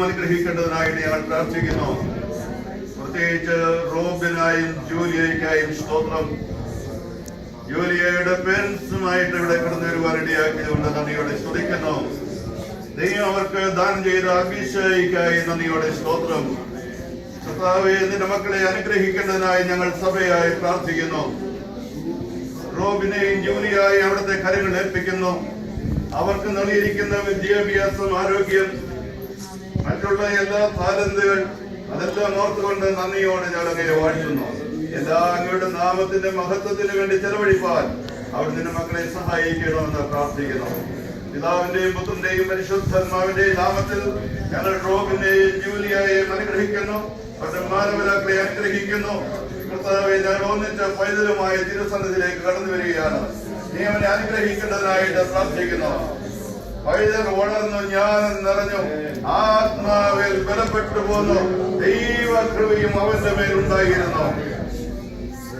അനുഗ്രഹിക്കേണ്ടതിനായിട്ട് ഞങ്ങൾ പ്രാർത്ഥിക്കുന്നു. പ്രത്യേകിച്ച് റോബിനായും ജൂലിയയ്ക്കായും സ്തോത്രം. ജൂലിയയുടെ പേരൻസുമായിട്ട് ഇവിടെ കടന്നു വരുവാൻ ഇടയാക്കിയതുകൊണ്ട് നന്ദിയോടെ സ്തുതിക്കുന്നു. ദൈവം അവർക്ക് ദാനം ചെയ്ത അഭിഷേകിക്കായി നന്ദിയോടെ സ്തോത്രം. കർത്താവേ, നിന്റെ മക്കളെ അനുഗ്രഹിക്കേണ്ടതിനായി ഞങ്ങൾ സഭയായി പ്രാർത്ഥിക്കുന്നു. റോബിനെയും ജൂലിയായും അവിടുത്തെ കരങ്ങൾ ഏൽപ്പിക്കുന്നു. അവർക്ക് നൽകിയിരിക്കുന്ന വിദ്യാഭ്യാസം, ആരോഗ്യം, മറ്റുള്ള എല്ലാ താലന്തുകൾ അതെല്ലാം ഓർത്തുകൊണ്ട് നന്ദിയോടെ ഞങ്ങൾ അങ്ങയെ വാഴ്ത്തുന്നു. എല്ലാ അങ്ങയുടെ നാമത്തിന്റെ മഹത്വത്തിന് വേണ്ടി ചെലവഴിപ്പാൻ അവർ നിന്റെ മക്കളെ സഹായിക്കണമെന്ന് പ്രാർത്ഥിക്കുന്നു. പിതാവിന്റെയും പുത്രന്റെയും പരിശുദ്ധാത്മാവിന്റെയും നാമത്തിൽ ഞങ്ങൾ റോബിനെയും ജൂലിയായെയും അനുഗ്രഹിക്കുന്നു. അവരുടെ മാനവരാക്കളെ അനുഗ്രഹിക്കുന്നു. കർത്താവെ, ഞങ്ങൾ ഒന്നിച്ച പൈതലുമായ തിരുസന്നിധിയിലേക്ക് കടന്നു വരികയാണ്. നീ അവനെ അനുഗ്രഹിക്കേണ്ടതിനായിട്ട് പ്രാർത്ഥിക്കുന്നു. പൈതൽ വളർന്നു, ജ്ഞാനം നിറഞ്ഞു, ആത്മാവിൽ ബലപ്പെട്ടു പോന്നു. ദൈവകൃപയും അവന്റെ മേലുണ്ടായിരുന്നു.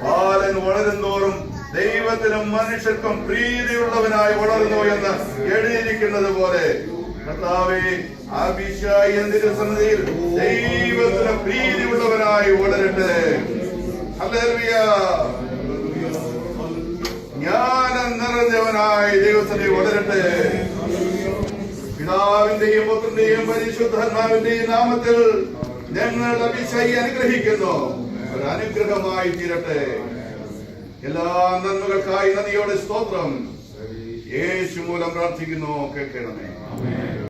ബാലൻ വളരും തോറും ദൈവത്തിനും മനുഷ്യർക്കും പ്രീതിയുള്ളവനായി വളർന്നു എന്ന് എഴുതിയിരിക്കുന്നത് പോലെ കർത്താവേ, അഭിഷായി തിരുസന്നിധിയിൽ ദൈവത്തിന് പ്രീതിയുള്ളവനായി വളരട്ടെ. ഹല്ലേലൂയ. ജ്ഞാനം നിറഞ്ഞവനായി ദൈവസന്നിധി വളരട്ടെ. പിതാവിന്റെയും പുത്രന്റെയും പരിശുദ്ധാത്മാവിന്റെയും നാമത്തിൽ ഞങ്ങൾ അഭിഷേകി അനുഗ്രഹിക്കുന്നു. ഒരു അനുഗ്രഹമായി തീരട്ടെ. എല്ലാ നന്മകൾക്കായി നന്ദിയോടെ സ്തോത്രം. യേശു മൂലം പ്രാർത്ഥിക്കുന്നു, കേൾക്കണമേ.